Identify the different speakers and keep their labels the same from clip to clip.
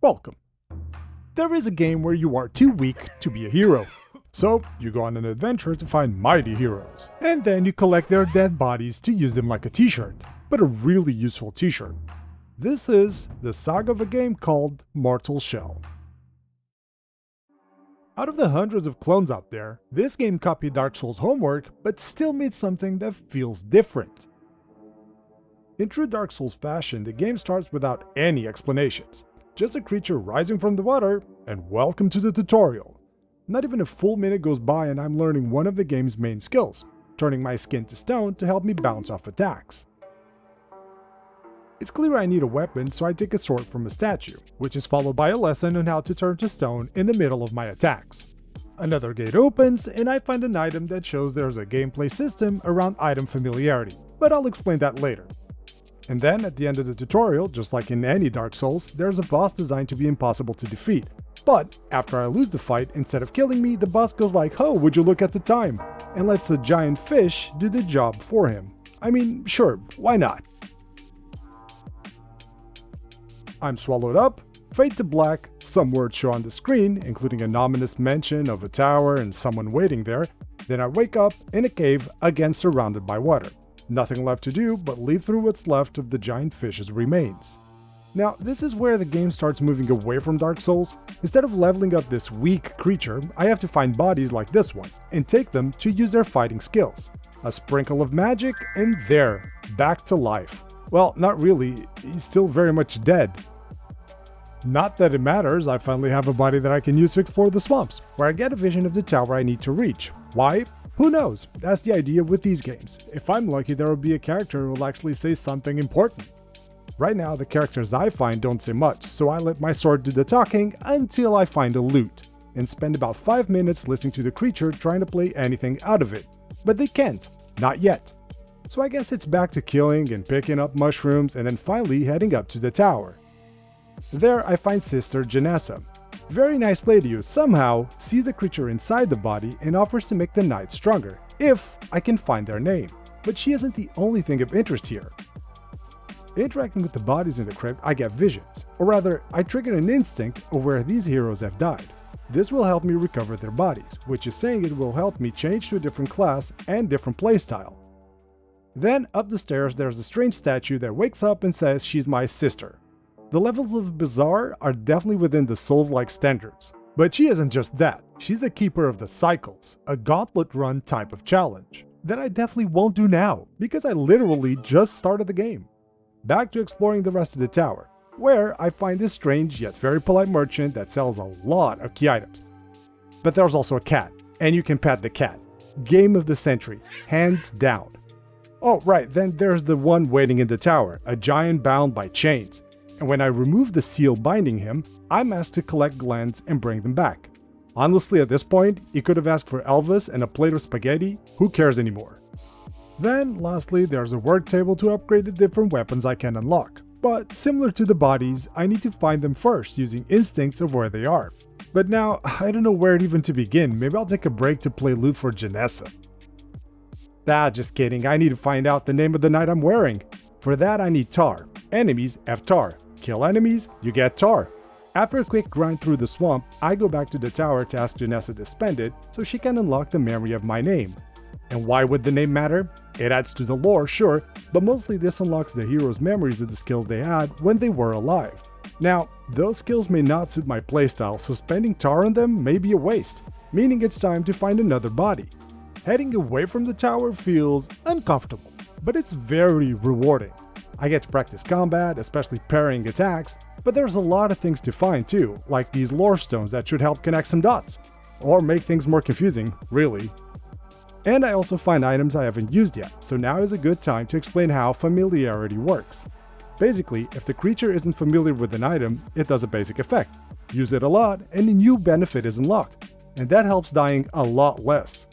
Speaker 1: Welcome. There is a game where you are too weak to be a hero. So, you go on an adventure to find mighty heroes. And then you collect their dead bodies to use them like a t-shirt. But a really useful t-shirt. This is the saga of a game called Mortal Shell. Out of the hundreds of clones out there, this game copied Dark Souls' homework, but still made something that feels different. In true Dark Souls fashion, the game starts without any explanations. Just a creature rising from the water, and welcome to the tutorial. Not even a full minute goes by and I'm learning one of the game's main skills, turning my skin to stone to help me bounce off attacks. It's clear I need a weapon, so I take a sword from a statue, which is followed by a lesson on how to turn to stone in the middle of my attacks. Another gate opens, and I find an item that shows there's a gameplay system around item familiarity, but I'll explain that later. And then, at the end of the tutorial, just like in any Dark Souls, there's a boss designed to be impossible to defeat. But, after I lose the fight, instead of killing me, the boss goes like, "Oh, would you look at the time?" and lets a giant fish do the job for him. I mean, sure, why not? I'm swallowed up, fade to black, some words show on the screen, including an ominous mention of a tower and someone waiting there, then I wake up in a cave, again surrounded by water. Nothing left to do but leave through what's left of the giant fish's remains. Now, this is where the game starts moving away from Dark Souls. Instead of leveling up this weak creature, I have to find bodies like this one, and take them to use their fighting skills. A sprinkle of magic, and there, back to life. Well, not really, he's still very much dead. Not that it matters, I finally have a body that I can use to explore the swamps, where I get a vision of the tower I need to reach. Why? Who knows? That's the idea with these games. If I'm lucky, there will be a character who will actually say something important. Right now, the characters I find don't say much, so I let my sword do the talking until I find a loot, and spend about 5 minutes listening to the creature trying to play anything out of it. But they can't. Not yet. So I guess it's back to killing and picking up mushrooms and then finally heading up to the tower. There I find Sister Janessa. Very nice lady who somehow sees the creature inside the body and offers to make the night stronger, if I can find their name. But she isn't the only thing of interest here. Interacting with the bodies in the crypt, I get visions, or rather, I trigger an instinct of where these heroes have died. This will help me recover their bodies, which is saying it will help me change to a different class and different playstyle. Then, up the stairs there's a strange statue that wakes up and says she's my sister. The levels of bizarre are definitely within the Souls-like standards. But she isn't just that, she's a keeper of the cycles, a gauntlet run type of challenge, that I definitely won't do now, because I literally just started the game. Back to exploring the rest of the tower, where I find this strange yet very polite merchant that sells a lot of key items. But there's also a cat, and you can pet the cat. Game of the century, hands down. Oh right, then there's the one waiting in the tower, a giant bound by chains. And when I remove the seal binding him, I'm asked to collect glands and bring them back. Honestly, at this point, he could have asked for Elvis and a plate of spaghetti, who cares anymore? Then, lastly, there's a work table to upgrade the different weapons I can unlock. But similar to the bodies, I need to find them first using instincts of where they are. But now, I don't know where even to begin, maybe I'll take a break to play loot for Janessa. Just kidding, I need to find out the name of the knight I'm wearing. For that I need tar. Enemies have tar. Kill enemies, you get tar. After a quick grind through the swamp, I go back to the tower to ask Janessa to spend it so she can unlock the memory of my name. And why would the name matter? It adds to the lore, sure, but mostly this unlocks the hero's memories of the skills they had when they were alive. Now, those skills may not suit my playstyle, so spending tar on them may be a waste, meaning it's time to find another body. Heading away from the tower feels uncomfortable, but it's very rewarding. I get to practice combat, especially parrying attacks, but there's a lot of things to find too, like these lore stones that should help connect some dots. Or make things more confusing, really. And I also find items I haven't used yet, so now is a good time to explain how familiarity works. Basically, if the creature isn't familiar with an item, it does a basic effect. Use it a lot, and a new benefit is unlocked, and that helps dying a lot less.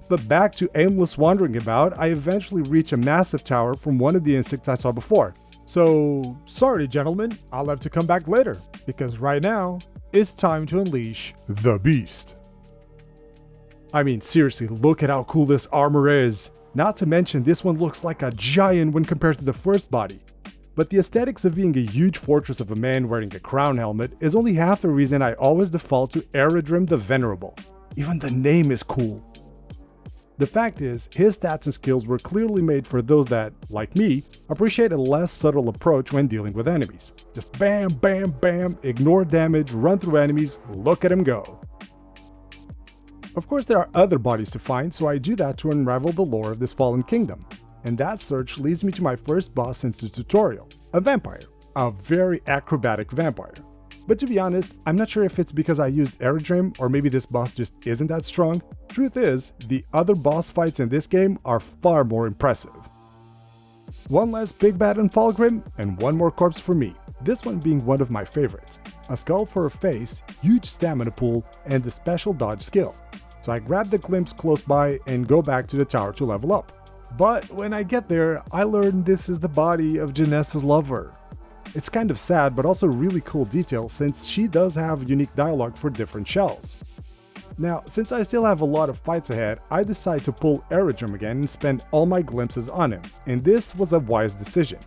Speaker 1: But back to aimless wandering about, I eventually reach a massive tower from one of the insects I saw before. So, sorry gentlemen, I'll have to come back later, because right now, it's time to unleash the beast. I mean, seriously, look at how cool this armor is. Not to mention, this one looks like a giant when compared to the first body. But the aesthetics of being a huge fortress of a man wearing a crown helmet is only half the reason I always default to Eredrim the Venerable. Even the name is cool. The fact is, his stats and skills were clearly made for those that, like me, appreciate a less subtle approach when dealing with enemies. Just bam, bam, bam, ignore damage, run through enemies, look at him go. Of course, there are other bodies to find, so I do that to unravel the lore of this fallen kingdom. And that search leads me to my first boss since the tutorial, a vampire. A very acrobatic vampire. But to be honest, I'm not sure if it's because I used Eredrim or maybe this boss just isn't that strong. Truth is, the other boss fights in this game are far more impressive. One less big bad in Falgrim, and one more corpse for me, this one being one of my favorites. A skull for a face, huge stamina pool, and the special dodge skill. So I grab the glimpse close by and go back to the tower to level up. But when I get there, I learn this is the body of Janessa's lover. It's kind of sad, but also really cool detail since she does have unique dialogue for different shells. Now, since I still have a lot of fights ahead, I decide to pull Eredrim again and spend all my glimpses on him, and this was a wise decision.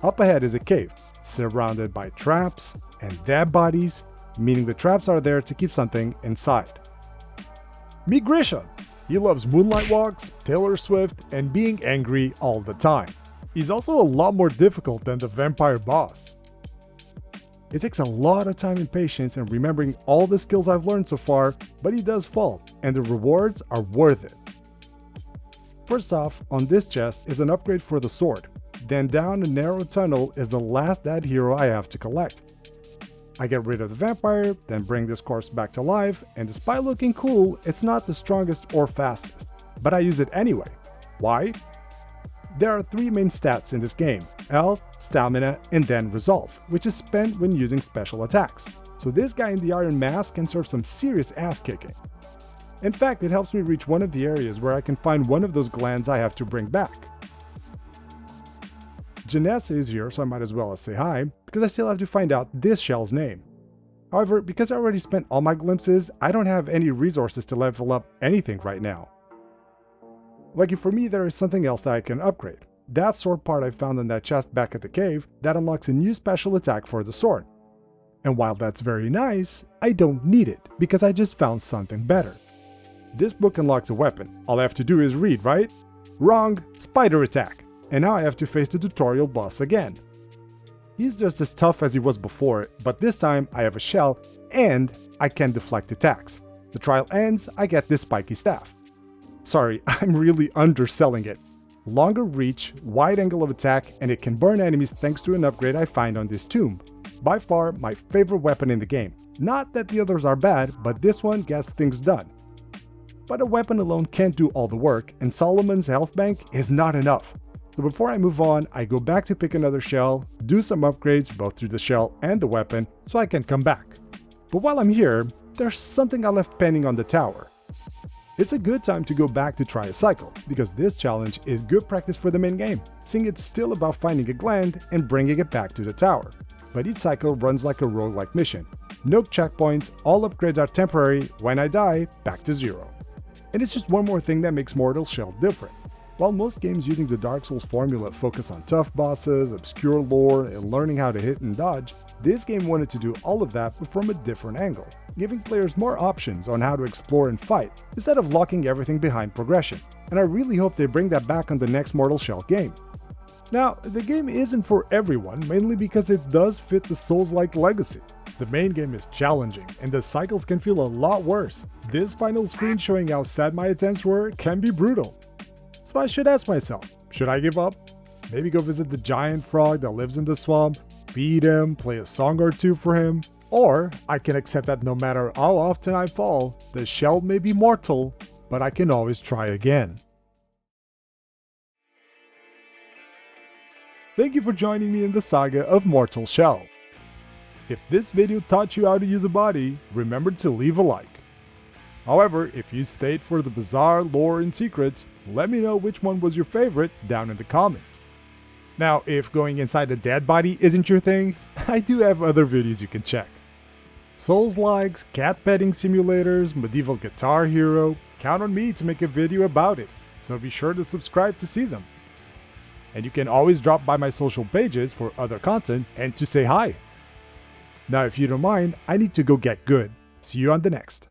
Speaker 1: Up ahead is a cave, surrounded by traps and dead bodies, meaning the traps are there to keep something inside. Meet Grisha! He loves moonlight walks, Taylor Swift, and being angry all the time. He's also a lot more difficult than the vampire boss. It takes a lot of time and patience and remembering all the skills I've learned so far, but he does fall, and the rewards are worth it. First off, on this chest is an upgrade for the sword, then down a narrow tunnel is the last dead hero I have to collect. I get rid of the vampire, then bring this corpse back to life, and despite looking cool, it's not the strongest or fastest, but I use it anyway. Why? There are 3 main stats in this game, health, stamina, and then resolve, which is spent when using special attacks. So this guy in the iron mask can serve some serious ass kicking. In fact, it helps me reach one of the areas where I can find one of those glands I have to bring back. Janessa is here, so I might as well say hi, because I still have to find out this shell's name. However, because I already spent all my glimpses, I don't have any resources to level up anything right now. Lucky for me, there is something else that I can upgrade. That sword part I found in that chest back at the cave that unlocks a new special attack for the sword. And while that's very nice, I don't need it because I just found something better. This book unlocks a weapon. All I have to do is read, right? Wrong, spider attack. And now I have to face the tutorial boss again. He's just as tough as he was before, but this time I have a shell and I can deflect attacks. The trial ends, I get this spiky staff. Sorry, I'm really underselling it. Longer reach, wide angle of attack, and it can burn enemies thanks to an upgrade I find on this tomb. By far my favorite weapon in the game. Not that the others are bad, but this one gets things done. But a weapon alone can't do all the work, and Solomon's health bank is not enough. So before I move on, I go back to pick another shell, do some upgrades both to the shell and the weapon, so I can come back. But while I'm here, there's something I left pending on the tower. It's a good time to go back to try a cycle, because this challenge is good practice for the main game, seeing it's still about finding a gland and bringing it back to the tower. But each cycle runs like a roguelike mission. No checkpoints, all upgrades are temporary, when I die, back to 0. And it's just one more thing that makes Mortal Shell different. While most games using the Dark Souls formula focus on tough bosses, obscure lore, and learning how to hit and dodge, this game wanted to do all of that but from a different angle, giving players more options on how to explore and fight, instead of locking everything behind progression, and I really hope they bring that back on the next Mortal Shell game. Now, the game isn't for everyone, mainly because it does fit the Souls-like legacy. The main game is challenging, and the cycles can feel a lot worse. This final screen showing how sad my attempts were can be brutal. So I should ask myself, should I give up? Maybe go visit the giant frog that lives in the swamp, feed him, play a song or two for him? Or I can accept that no matter how often I fall, the shell may be mortal, but I can always try again. Thank you for joining me in the saga of Mortal Shell. If this video taught you how to use a body, remember to leave a like. However, if you stayed for the bizarre lore and secrets, let me know which one was your favorite down in the comments. Now, if going inside a dead body isn't your thing, I do have other videos you can check. Souls-likes, cat petting simulators, medieval guitar hero, count on me to make a video about it, so be sure to subscribe to see them. and you can always drop by my social pages for other content and to say hi. Now if you don't mind, I need to go get good. See you on the next.